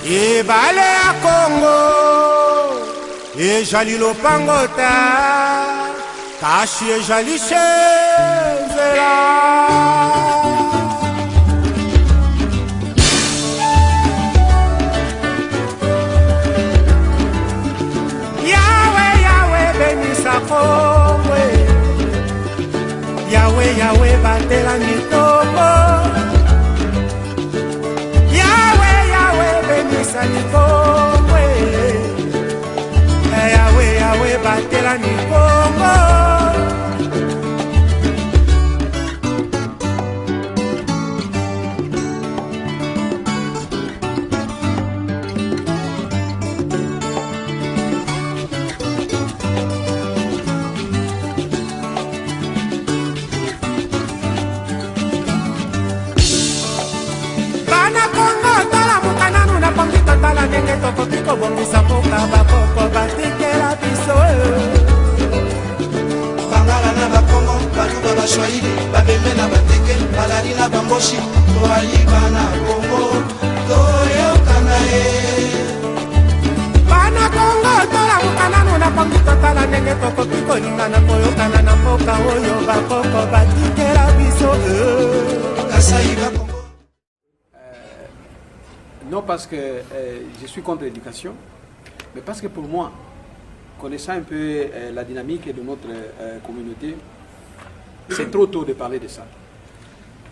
ebale ya Congo ejali lopangota kashi ejali shenzela Yawe benisa Congo Yawe batela mitombo Yawe benisa Congo Yawe batela mitombo Bongisa mboka bakoko batikela biso bangala na bakongo baluba bashwahili babembe na bateke balali na bamboshi toayiba na kongo toyokana ye bana kongo tolamukana nuna pongi totala ndenge tokoki kolingana koyokana na mboka oyo bakoko batikela biso kasai bakongo. Non parce que je suis contre l'éducation, mais parce que pour moi, connaissant un peu la dynamique de notre communauté, c'est trop tôt de parler de ça.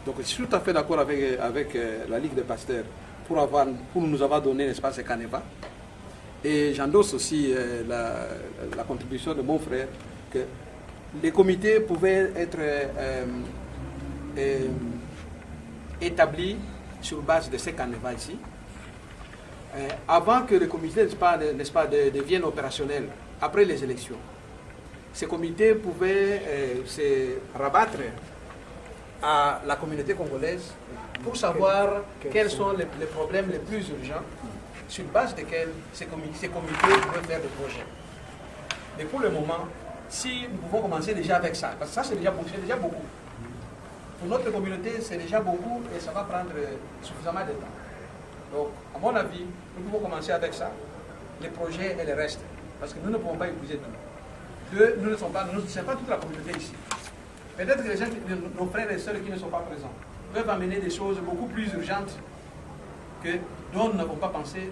Donc je suis tout à fait d'accord avec la Ligue des pasteurs pour nous avoir donné l'espace Caneva. Et j'endosse aussi la contribution de mon frère que les comités pouvaient être établis sur base de ces Caneva ici. Avant que le comité devienne opérationnel, après les élections, ces comités pouvaient se rabattre à la communauté congolaise pour savoir quels sont les problèmes les plus urgents sur base desquels ces comités pouvaient faire des projets. Mais pour le moment, si nous pouvons commencer déjà avec ça, parce que ça c'est déjà beaucoup. Pour notre communauté, c'est déjà beaucoup et ça va prendre suffisamment de temps. Donc, à mon avis, nous pouvons commencer avec ça, les projets et le reste. Parce que nous ne pouvons pas épuiser tout. Nous ne sommes pas toute la communauté ici. Peut-être que nos frères et sœurs qui ne sont pas présents peuvent amener des choses beaucoup plus urgentes dont nous n'avons pas pensé,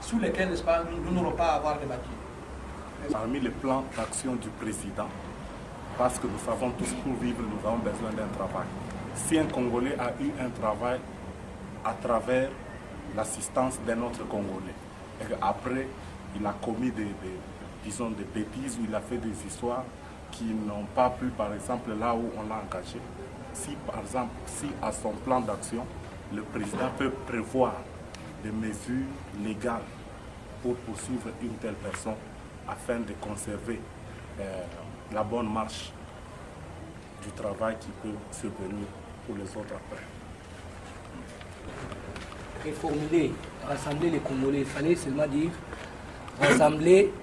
sous lesquelles, n'est-ce pas, nous n'aurons pas à avoir débattu. Parmi les plans d'action du président, parce que nous savons tous pour vivre, nous avons besoin d'un travail. Si un Congolais a eu un travail à travers l'assistance d'un autre Congolais, et qu'après il a commis des bêtises, ou il a fait des histoires qui n'ont pas pu, par exemple, là où on l'a engagé, si par exemple, si à son plan d'action, le président peut prévoir des mesures légales pour poursuivre une telle personne afin de conserver la bonne marche du travail qui peut survenir pour les autres après. Réformuler, rassembler les Congolais, il fallait seulement dire rassembler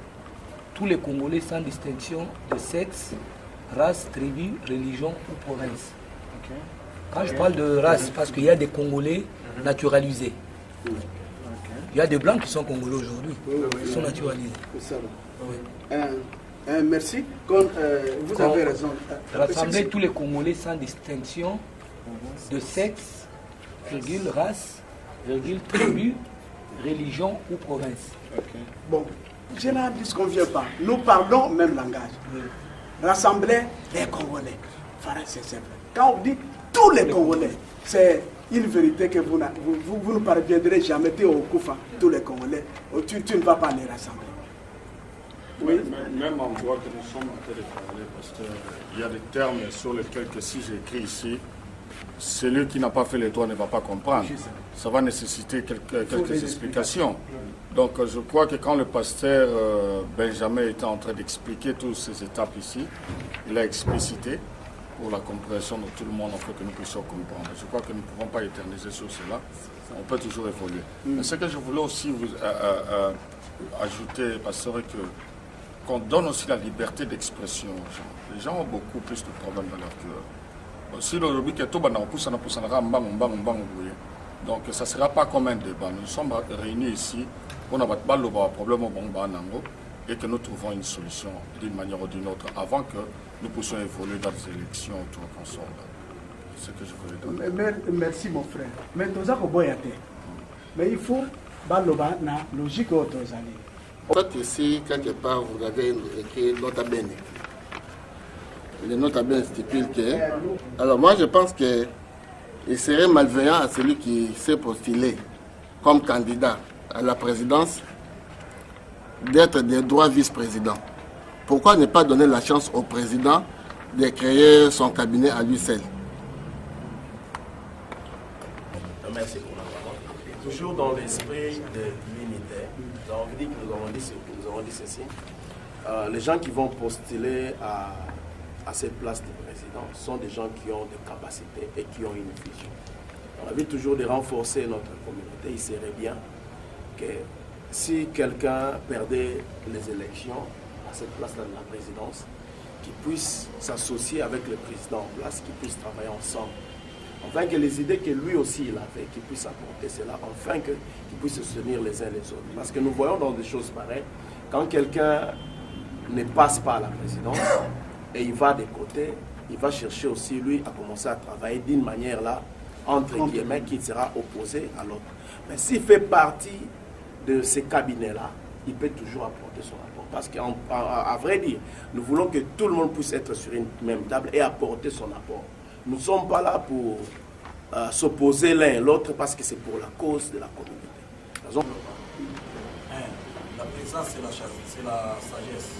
tous les Congolais sans distinction de sexe, race, tribu, religion ou province. Okay. Quand je parle de race, parce qu'il y a des Congolais naturalisés. Okay. Il y a des Blancs qui sont Congolais aujourd'hui, qui sont naturalisés. Merci. Vous avez raison. Rassembler tous les Congolais sans distinction de sexe, race, tribu, religion ou province. Okay. Bon, je n'en dis qu'on ne vient pas. Nous parlons le même langage. Oui. Rassembler les Congolais. C'est simple. Quand on dit tous les Congolais, c'est une vérité que vous ne parviendrez jamais au Koufa, tous les Congolais. Tu ne vas pas les rassembler. Oui. Même en droit que nous sommes en train de parler, parce qu'il y a des termes sur lesquels que si j'écris ici, celui qui n'a pas fait les droits ne va pas comprendre. Ça va nécessiter quelques explications. Donc je crois que quand le pasteur Benjamin était en train d'expliquer toutes ces étapes ici, il a explicité pour la compréhension de tout le monde, afin que nous puissions comprendre. Je crois que nous ne pouvons pas éterniser sur cela. On peut toujours évoluer. Mais ce que je voulais aussi vous ajouter, pasteur, est qu'on donne aussi la liberté d'expression aux gens. Les gens ont beaucoup plus de problèmes dans leur cœur. Si le lobby est tout, Donc ça ne sera pas comme un débat. Nous sommes réunis ici pour avoir un problème au Nango et que nous trouvons une solution d'une manière ou d'une autre avant que nous puissions évoluer dans les élections autour qu'on soit là. C'est ce que je voulais dire. Merci mon frère. Mais il faut la logique aux années. En fait, ici, quelque part, vous avez écrit nota bene. Le nota bene stipule que... Alors moi, je pense qu'il serait malveillant à celui qui s'est postulé comme candidat à la présidence d'être de droit vice-président. Pourquoi ne pas donner la chance au président de créer son cabinet à lui seul? Merci pour la parole. Toujours dans l'esprit de l'unité, nous avons dit que nous avons dit ceci. Les gens qui vont postuler à cette place de président sont des gens qui ont des capacités et qui ont une vision. On a envie toujours de renforcer notre communauté. Il serait bien que si quelqu'un perdait les élections à cette place de la présidence, qu'il puisse s'associer avec le président en place, qu'ils puissent travailler ensemble. Enfin que les idées que lui aussi il avait, qu'il puisse apporter cela, enfin qu'ils puissent se soutenir les uns les autres. Parce que nous voyons dans des choses pareilles, quand quelqu'un ne passe pas à la présidence et il va de côté, il va chercher aussi lui à commencer à travailler d'une manière là, entre guillemets, qui sera opposé à l'autre. Mais s'il fait partie de ces cabinets-là, il peut toujours apporter son apport. Parce qu'à vrai dire, nous voulons que tout le monde puisse être sur une même table et apporter son apport. Nous ne sommes pas là pour s'opposer l'un et l'autre parce que c'est pour la cause de la communauté. La présence, c'est la sagesse.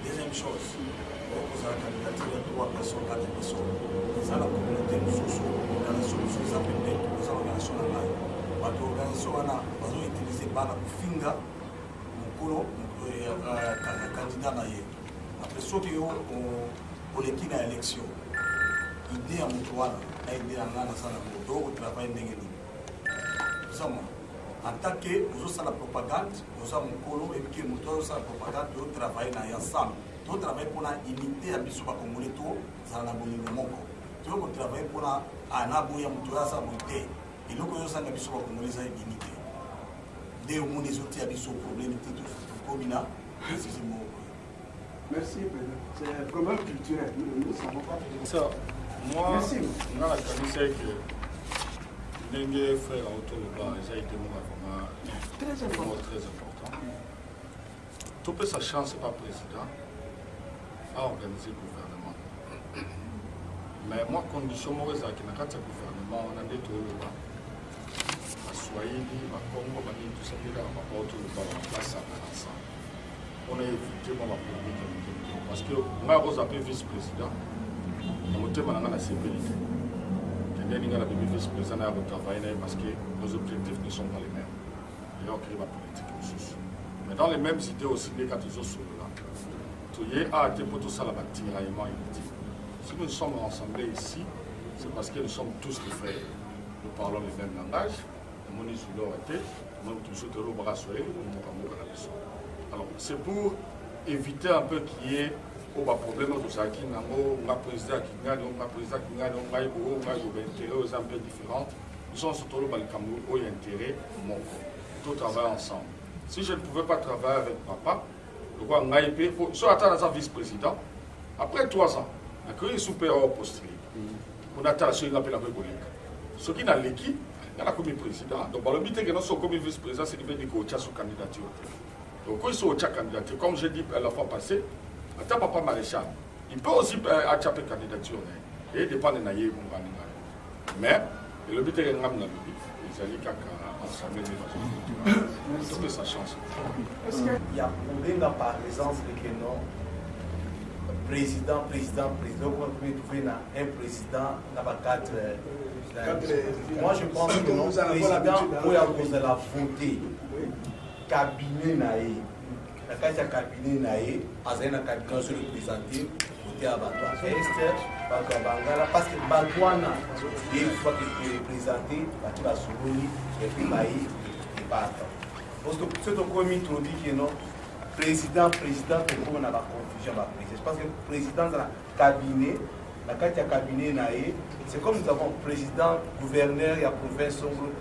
Deuxième chose, vous avez la candidature de 3 personnes, 4 personnes. Dans la communauté, nous sommes l'organisation, nous appelons nous avons l'organisation de la l'organisation, nous avons utilisé par la finga, candidat. Après ce qui est pour l'élection, l'idée à Moutouana, l'idée à Nana Sanabo, au travail d'Engeli. En tant que nous avons la propagande, nous avons Kolo et que nous avons la propagande, nous travaillons ensemble. Nous travaillons pour l'unité à Bissouba Congolais, dans la Moko. Nous travaillons pour l'Anaboya Moutouana Samonté. Et nous avons la Bissouba Congolais à l'unité. Dès au moins les outils à Bissouba problème, tout Comina, c'est ce mot. Merci, c'est un problème culturel. Nous ne savons pas. Ça, moi, on a la commission que les frères autour de là, j'ai été vraiment très important. Tout peut sa chance par président à organiser le gouvernement. Mais moi, condition mauvaise à qui n'a pas de gouvernement, on a des tours là. Swahili, Congo, tout ça, on autour de là, on place ça ensemble. On a évité mon polémique parce que moi, je suis vice-président. Je suis la sécurité. Je suis vice-président parce que nos objectifs ne sont pas les mêmes. Et on crée la politique aussi. Mais dans les mêmes idées aussi, les quatre autres sont là. Tout y a été pour tout ça, la tiraillement inutile. Si nous sommes rassemblés ici, c'est parce que nous sommes tous des frères. Nous parlons le même langage. Nous sommes tous les alors, c'est pour éviter un peu qu'il y ait un problème de ça, qui n'a un président qui gagne, un président qui gagne, un intérêt un peu différents. Nous sommes surtout le Cameroun où il y a intérêt, tout travailler ensemble. Si je ne pouvais pas travailler avec papa, je vois un IP, soit attendre à vice-président, après 3 ans, il y a un supérieur postulé. On attend ce qu'on appelle la République. Ce qui n'a l'équipe, il y a comme président. Donc, le but est que nous sommes comme vice-président, c'est de dire qu'il y a une candidature. Donc, quand ils sont au candidature, comme j'ai dit la fois passée, attends papa maréchal, il peut aussi acheter une candidature. Et il dépend de l'année. Mais, le but est que nous avons le but. Ils allaient ensemble les tout sa chance. Il y a problème par exemple que non. Président, quand vous trouvez un président, il y a 4. Moi, je pense que non, président, pour la volonté, cabinet naïe, la carte cabinet naïe, à un cabinet sur le présenté, côté à Batouana, parce que Batouana, une fois qu'il est présenté, Batouana Sourouni, et puis Maï, et Bata. Parce que ce qu'on dit que non, président, pourquoi on a la confusion avec le président? Parce que le président dans le cabinet, la carte à cabinet naïe, c'est comme nous avons président, gouverneur, il y a province Songolo,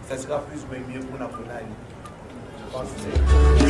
ça sera plus ou moins mieux pour la Ponani. Je pense que c'est.